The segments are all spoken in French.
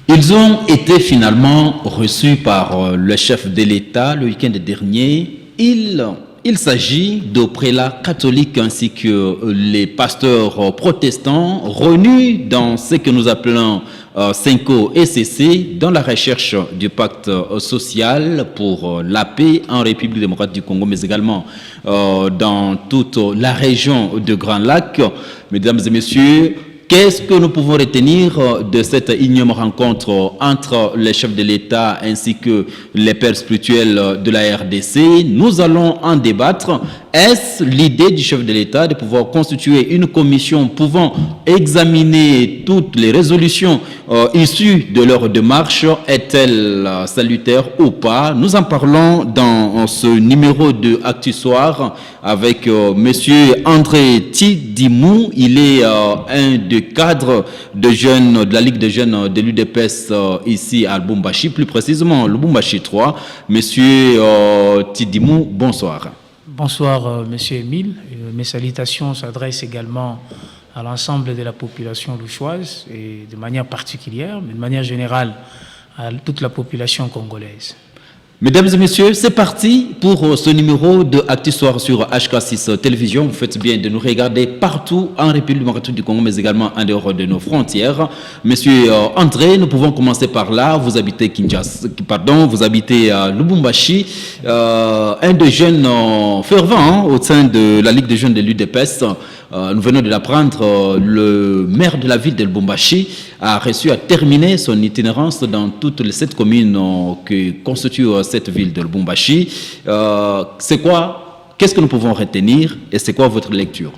Ils ont été finalement reçus par le chef de l'État le week-end dernier. Il s'agit de prélats catholiques ainsi que les pasteurs protestants renus dans ce que nous appelons Cinco et CC dans la recherche du pacte social pour la paix en République démocratique du Congo, mais également dans toute la région de Grand Lac. Mesdames et messieurs, qu'est-ce que nous pouvons retenir de cette énième rencontre entre les chefs de l'État ainsi que les pères spirituels de la RDC? Nous allons en débattre. Est-ce l'idée du chef de l'État de pouvoir constituer une commission pouvant examiner toutes les résolutions issues de leur démarche? Est-elle salutaire ou pas? Nous en parlons dans ce numéro de Actu Soir avec monsieur André Tidimou. Il est un des cadres de jeunes de la Ligue des jeunes de l'UDPS ici à Lubumbashi, plus précisément Lubumbashi 3. Monsieur Tidimou, bonsoir. Bonsoir, monsieur Émile. Mes salutations s'adressent également à l'ensemble de la population louchoise et de manière particulière, mais de manière générale à toute la population congolaise. Mesdames et messieurs, c'est parti pour ce numéro de Actu Soir sur HK6 Télévision. Vous faites bien de nous regarder partout en République démocratique du Congo, mais également en dehors de nos frontières. Monsieur André, nous pouvons commencer par là. Vous habitez vous habitez à Lubumbashi, un des jeunes fervents au sein de la Ligue des jeunes de l'UDPS. Nous venons de l'apprendre, le maire de la ville de Lubumbashi a réussi à terminer son itinérance dans toutes les 7 communes qui constituent cette ville de Lubumbashi. Qu'est-ce que nous pouvons retenir et c'est quoi votre lecture?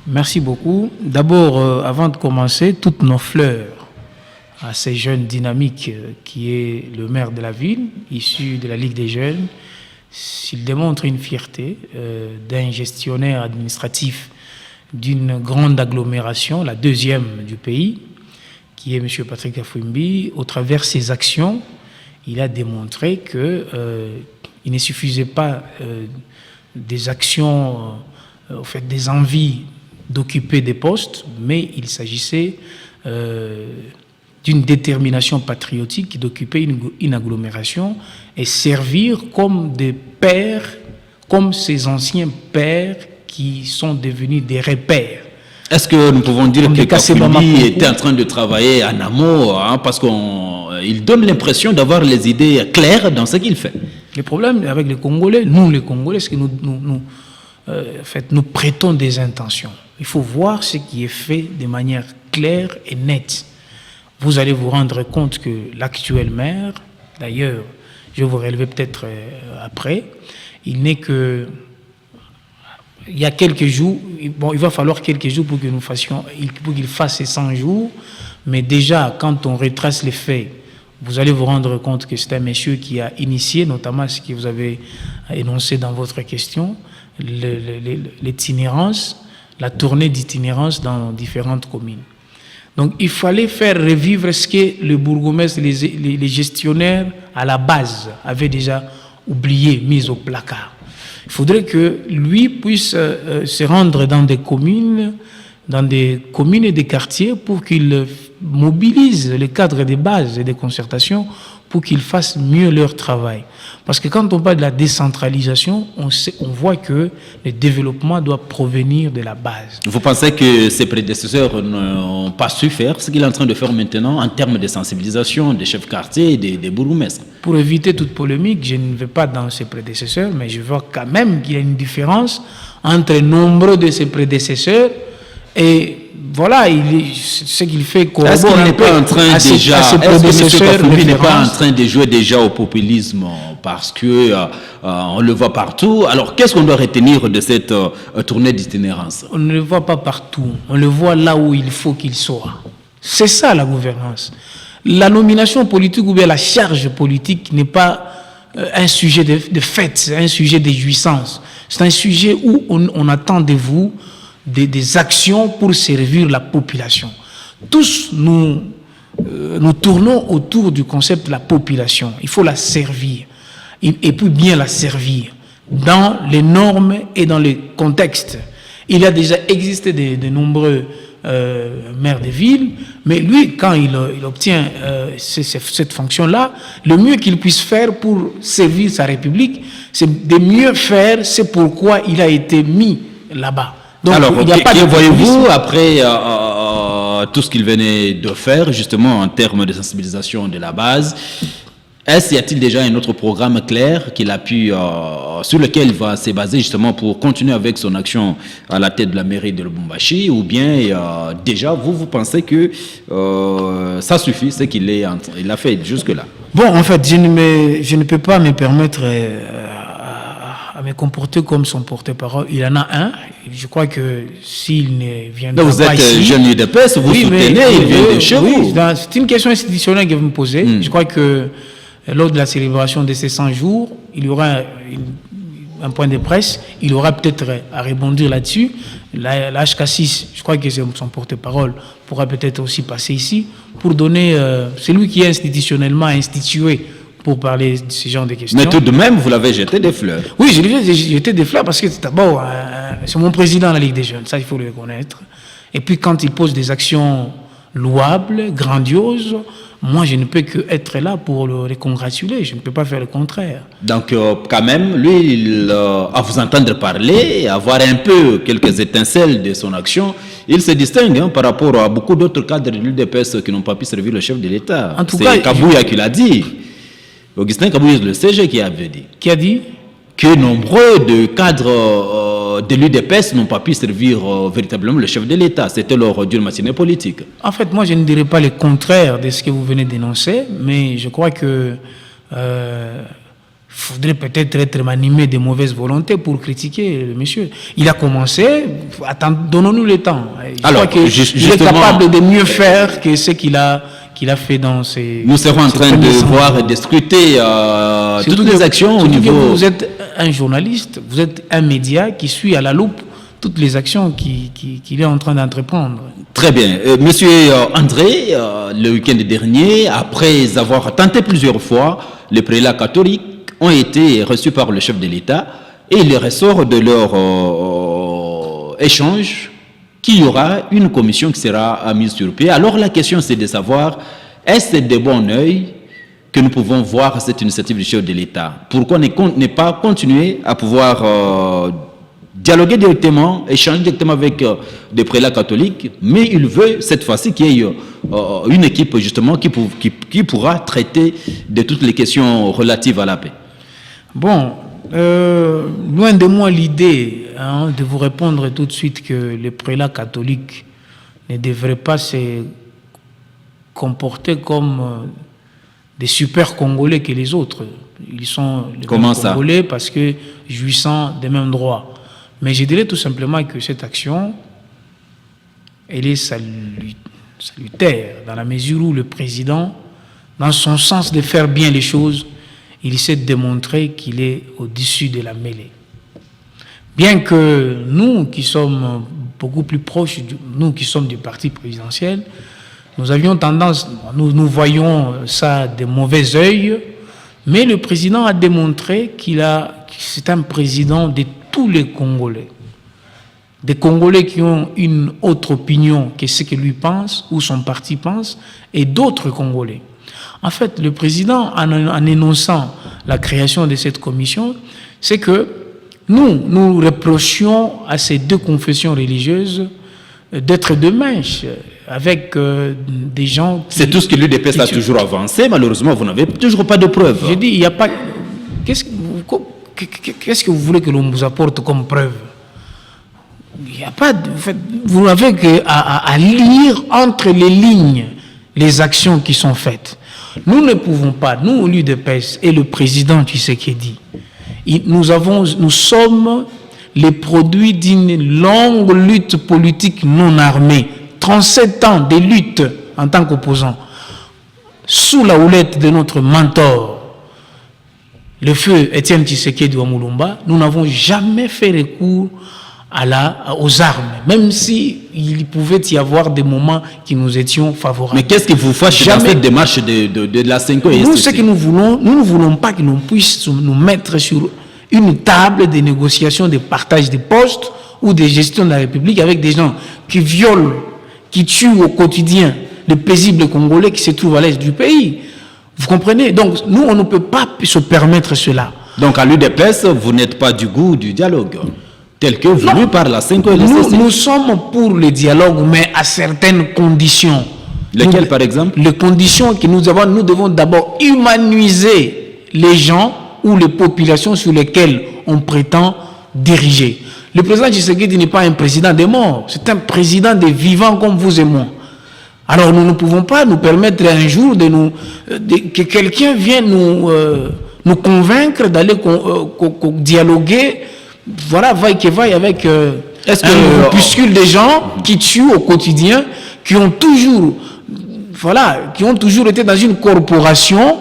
Merci beaucoup. D'abord, avant de commencer, toutes nos fleurs à ces jeunes dynamiques qui est le maire de la ville, issu de la Ligue des jeunes. S'il démontre une fierté d'un gestionnaire administratif d'une grande agglomération, la deuxième du pays, qui est M. Patrick Kafwimbi, au travers ses actions, il a démontré qu'il ne suffisait pas des actions, des envies d'occuper des postes, mais il s'agissait d'une détermination patriotique d'occuper une agglomération et servir comme des pères, comme ces anciens pères qui sont devenus des repères. Est-ce que nous pouvons dire que Kafwimbi était en train de travailler en amont, parce qu'il donne l'impression d'avoir les idées claires dans ce qu'il fait? Le problème avec les Congolais, nous les Congolais, c'est que nous prêtons des intentions. Il faut voir ce qui est fait de manière claire et nette. Vous allez vous rendre compte que l'actuel maire, d'ailleurs, je vais vous relever peut-être après, il n'est que... Il y a quelques jours, il va falloir quelques jours pour que nous fassions, pour qu'il fasse ces 100 jours, mais déjà, quand on retrace les faits, vous allez vous rendre compte que c'est un monsieur qui a initié, notamment ce que vous avez énoncé dans votre question, l'itinérance, la tournée d'itinérance dans différentes communes. Donc, il fallait faire revivre ce que le bourgmestre, les gestionnaires, à la base, avaient déjà oublié, mis au placard. Il faudrait que lui puisse se rendre dans des communes et des quartiers pour qu'il mobilise les cadres de base et des concertations pour qu'ils fassent mieux leur travail. Parce que quand on parle de la décentralisation, on voit que le développement doit provenir de la base. Vous pensez que ses prédécesseurs n'ont pas su faire ce qu'il est en train de faire maintenant en termes de sensibilisation des chefs quartiers et des bourgmestres? Pour éviter toute polémique, je ne vais pas dans ses prédécesseurs, mais je vois quand même qu'il y a une différence entre nombreux de ses prédécesseurs et voilà, ce qu'il fait corrobore. Est-ce qu'il n'est pas en train déjà, est-ce que M. Kafwimbi n'est pas en train de jouer déjà au populisme parce que on le voit partout? Alors qu'est-ce qu'on doit retenir de cette tournée d'itinérance? On ne le voit pas partout, on le voit là où il faut qu'il soit. C'est ça la gouvernance. La nomination politique ou bien la charge politique n'est pas un sujet de fête, c'est un sujet de jouissance. C'est un sujet où on attend de vous des actions pour servir la population. Tous nous tournons autour du concept de la population. Il faut la servir et puis bien la servir dans les normes et dans les contextes. Il a déjà existé de nombreux maire de ville. Mais lui, quand il obtient cette fonction-là, le mieux qu'il puisse faire pour servir sa République, c'est de mieux faire, c'est pourquoi il a été mis là-bas. Donc, alors, il n'y a pas de voyez-vous après tout ce qu'il venait de faire, justement, en termes de sensibilisation de la base, y a-t-il déjà un autre programme clair qu'il a pu, sur lequel il va se baser justement pour continuer avec son action à la tête de la mairie de Lubumbashi, ou bien déjà vous pensez que ça suffit, ce qu'il a fait jusque-là? Bon, en fait, je ne peux pas me permettre à me comporter comme son porte-parole. Il en a un. Je crois que s'il ne vient pas ici... Vous êtes jeune UDPS, vous soutenez, il vient de chez vous. C'est une question institutionnelle que vous me posez. Je crois que lors de la célébration de ces 100 jours, il y aura un point de presse, il aura peut-être à rebondir là-dessus. La HK6, je crois que c'est son porte-parole, pourra peut-être aussi passer ici pour donner... c'est lui qui est institutionnellement institué pour parler de ce genre de questions. Mais tout de même, vous l'avez jeté des fleurs. Oui, je lui ai jeté des fleurs parce que d'abord, c'est mon président de la Ligue des Jeunes, ça il faut le reconnaître. Et puis quand il pose des actions louables, grandioses, moi je ne peux qu'être là pour le congratuler, je ne peux pas faire le contraire. Donc quand même, lui, à vous entendre parler, avoir un peu quelques étincelles de son action, il se distingue par rapport à beaucoup d'autres cadres de l'UDPS qui n'ont pas pu servir le chef de l'État. En tout cas, c'est Kabouya qui l'a dit. Augustin Kabouya, le CG qui avait dit. Qui a dit que nombreux de cadres de l'UDPS n'ont pas pu servir véritablement le chef de l'État. C'était leur d'une matinée politique. En fait, moi, je ne dirais pas le contraire de ce que vous venez d'énoncer, mais je crois que faudrait peut-être être animé de mauvaise volonté pour critiquer le monsieur. Il a commencé, donnons-nous le temps. Je crois qu'il est capable de mieux faire que ce qu'il a fait dans ses... Nous serons en train de voir et de scruter toutes les actions au niveau... Vous êtes un journaliste, vous êtes un média qui suit à la loupe toutes les actions qu'il est en train d'entreprendre. Très bien. Monsieur André, le week-end dernier, après avoir tenté plusieurs fois, les prélats catholiques ont été reçus par le chef de l'État et il ressort de leur échange qu'il y aura une commission qui sera mise sur pied. Alors la question c'est de savoir, est-ce de bon oeil que nous pouvons voir cette initiative du chef de l'État? Pourquoi ne pas continuer à pouvoir dialoguer directement, échanger directement avec des prélats catholiques, mais il veut cette fois-ci qu'il y ait une équipe justement qui pourra traiter de toutes les questions relatives à la paix. Bon, loin de moi l'idée de vous répondre tout de suite que les prélats catholiques ne devraient pas se comporter comme des super Congolais que les autres. Ils sont les mêmes Congolais parce que jouissant des mêmes droits. Mais je dirais tout simplement que cette action, elle est salutaire dans la mesure où le président, dans son sens de faire bien les choses, il essaie de démontrer qu'il est au-dessus de la mêlée. Bien que nous, qui sommes beaucoup plus proches, nous qui sommes du parti présidentiel, nous avions tendance, nous voyons ça de mauvais œil, mais le président a démontré que c'est un président de tous les Congolais. Des Congolais qui ont une autre opinion que ce que lui pense ou son parti pense, et d'autres Congolais. En fait, le président, en énonçant la création de cette commission, c'est que nous reprochions à ces deux confessions religieuses d'être de mèche avec des gens... C'est tout ce que l'UDPS a toujours avancé. Malheureusement, vous n'avez toujours pas de preuves. J'ai dit, il n'y a pas... Qu'est-ce que vous voulez que l'on vous apporte comme preuve? Il n'y a pas... En fait, vous n'avez qu'à lire entre les lignes les actions qui sont faites. Nous ne pouvons pas, nous, l'UDPS et le président Tshisekedi, nous sommes les produits d'une longue lutte politique non armée, 37 ans de lutte en tant qu'opposant, sous la houlette de notre mentor, le feu Étienne Tshisekedi Wamulumba. Nous n'avons jamais fait recours aux armes, même si il pouvait y avoir des moments qui nous étions favorables. Mais qu'est-ce qui vous fâche dans cette démarche de la 5 ans? Nous, ce que nous ne voulons pas que l'on puisse nous mettre sur une table de négociation, de partage de postes ou de gestion de la République avec des gens qui violent qui tuent au quotidien les paisibles Congolais qui se trouvent à l'est du pays. Vous comprenez? Donc, nous, on ne peut pas se permettre cela. Donc, à l'UDPS, vous n'êtes pas du goût du dialogue, tel que voulu par la 5 et le CC. Nous sommes pour le dialogue, mais à certaines conditions. Lesquelles, par exemple? Les conditions que nous avons, nous devons d'abord humaniser les gens ou les populations sur lesquelles on prétend diriger. Le président Tshisekedi n'est pas un président des morts, c'est un président des vivants comme vous et moi. Alors nous ne pouvons pas nous permettre un jour que quelqu'un vienne nous convaincre d'aller dialoguer, voilà, vaille que vaille avec un groupuscule de gens qui tuent au quotidien, qui ont toujours été dans une corporation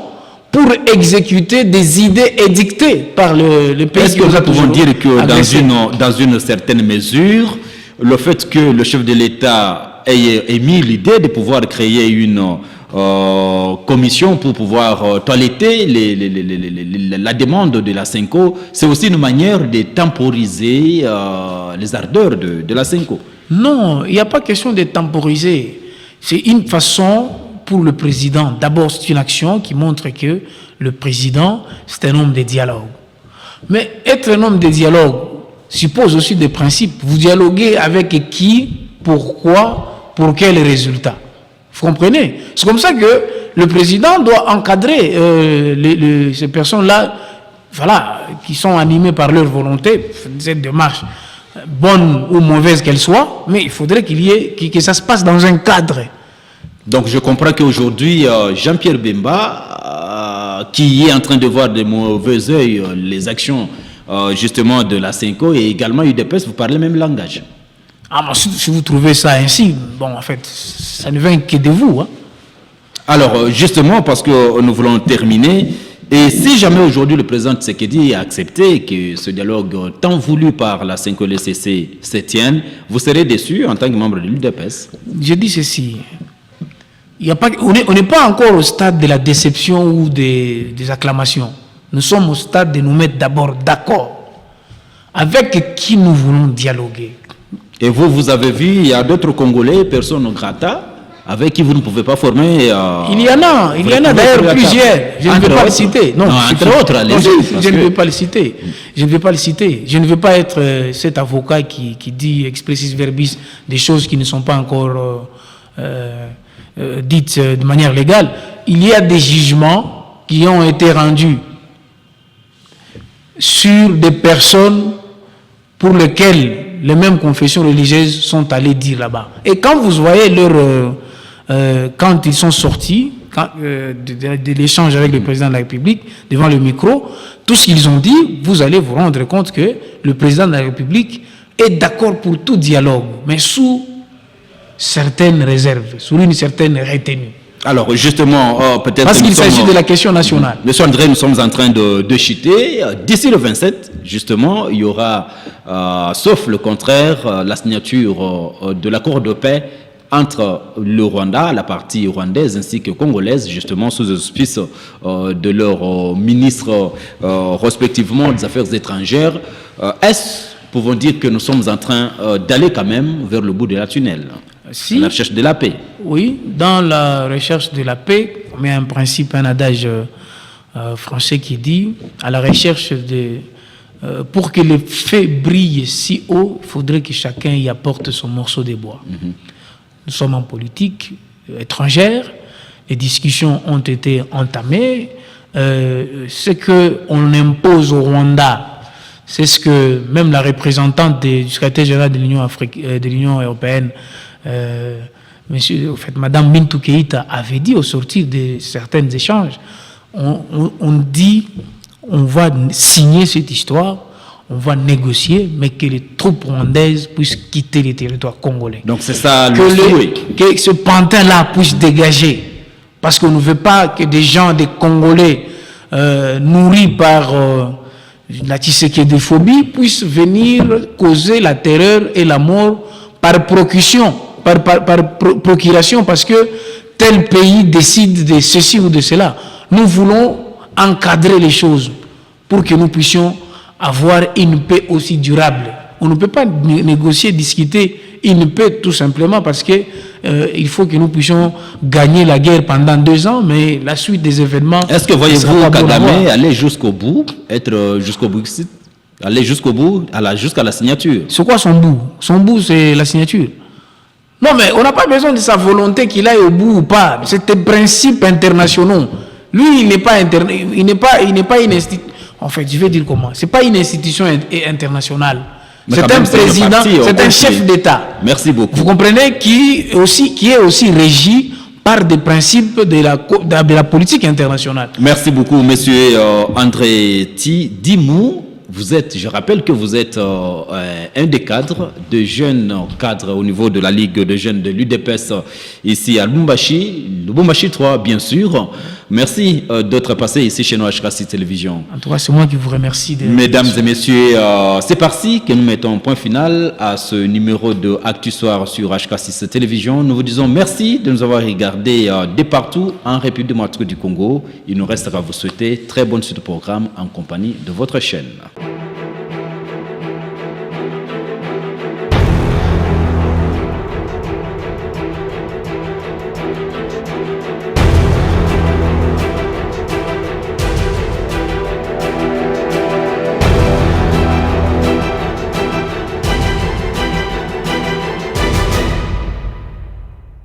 pour exécuter des idées édictées par le pays. Est-ce que nous pouvons dire que dans une certaine mesure, le fait que le chef de l'État ait émis l'idée de pouvoir créer une commission pour pouvoir toiletter la demande de la Senko, c'est aussi une manière de temporiser les ardeurs de la Senko? Non, il n'y a pas question de temporiser. C'est une façon pour le président. D'abord, c'est une action qui montre que le président, c'est un homme de dialogue. Mais être un homme de dialogue suppose aussi des principes. Vous dialoguez avec qui, pourquoi, pour quel résultat? Vous comprenez? C'est comme ça que le président doit encadrer ces personnes-là, voilà, qui sont animées par leur volonté, cette démarche, bonne ou mauvaise qu'elle soit, mais il faudrait que ça se passe dans un cadre. Donc je comprends qu'aujourd'hui, Jean-Pierre Bemba, qui est en train de voir de mauvais œil les actions justement de la Senko et également UDPS, vous parlez le même langage. Ah, mais si vous trouvez ça ainsi, bon, en fait, ça ne vient que de vous. Hein. Alors, justement, parce que nous voulons terminer, et si jamais aujourd'hui le président Tshisekedi a accepté que ce dialogue tant voulu par la Senko et le CC se tienne, vous serez déçu en tant que membre de l'UDPS? Je dis ceci. On n'est pas encore au stade de la déception ou des acclamations. Nous sommes au stade de nous mettre d'abord d'accord avec qui nous voulons dialoguer. Et vous avez vu, il y a d'autres Congolais, personnes grata, avec qui vous ne pouvez pas former... il y en a d'ailleurs plusieurs. Je ne vais pas le citer. Non, je ne vais pas le citer. Je ne vais pas le citer. Je ne veux pas être cet avocat qui dit expressis verbis des choses qui ne sont pas encore dites de manière légale. Il y a des jugements qui ont été rendus sur des personnes pour lesquelles les mêmes confessions religieuses sont allées dire là-bas. Et quand vous voyez quand ils sont sortis de l'échange avec le président de la République devant le micro, tout ce qu'ils ont dit, vous allez vous rendre compte que le président de la République est d'accord pour tout dialogue, mais sous certaines réserves, sous une certaine retenue. Alors justement, peut-être... Parce qu'il s'agit de la question nationale. Monsieur André, nous sommes en train de chuter. D'ici le 27, justement, il y aura, sauf le contraire, la signature de l'accord de paix entre le Rwanda, la partie rwandaise, ainsi que congolaise, justement, sous auspice de leurs ministres, respectivement, des Affaires étrangères. Pouvons dire que nous sommes en train d'aller quand même vers le bout de la tunnel, à la recherche de la paix? Oui, dans la recherche de la paix, on met un principe, un adage français qui dit, à la recherche pour que le feu brille si haut, il faudrait que chacun y apporte son morceau de bois. Nous sommes en politique étrangère, les discussions ont été entamées, ce qu'on impose au Rwanda, c'est ce que même la représentante du secrétaire général de l'Union européenne, Madame Bintou Keïta, avait dit au sortir de certains échanges. On dit, on va signer cette histoire, on va négocier, mais que les troupes rwandaises puissent quitter le territoire congolais. Donc c'est ça le souhait. Que ce pantin-là puisse dégager. Parce qu'on ne veut pas que des gens, des Congolais, nourris par... la tshisekediphobie puisse venir causer la terreur et la mort par procuration, parce que tel pays décide de ceci ou de cela. Nous voulons encadrer les choses pour que nous puissions avoir une paix aussi durable. On ne peut pas négocier, discuter une paix tout simplement parce que il faut que nous puissions gagner la guerre pendant 2 ans, mais la suite des événements... Est-ce que voyez-vous Kagame aller jusqu'au bout, être jusqu'au bout, aller jusqu'au bout, jusqu'à la signature? C'est quoi son bout? Son bout, c'est la signature. Non, mais on n'a pas besoin de sa volonté qu'il aille au bout ou pas. C'est des principes internationaux. Lui, il n'est pas une institution. En fait, je vais dire comment. C'est pas une institution internationale. C'est un président, c'est un chef d'État. Merci beaucoup. Vous comprenez, qui est aussi régi par des principes de la politique internationale. Merci beaucoup, monsieur André Dimou. Je rappelle que vous êtes un des cadres, de jeunes cadres au niveau de la Ligue de jeunes de l'UDPS ici à Lubumbashi 3, bien sûr. Merci d'être passé ici chez nous à HKC Télévision. En tout cas, c'est moi qui vous remercie. Mesdames et messieurs, c'est parti que nous mettons un point final à ce numéro de Actu Soir sur HK6 Télévision. Nous vous disons merci de nous avoir regardés de partout en République démocratique du Congo. Il nous restera à vous souhaiter très bonne suite de programme en compagnie de votre chaîne.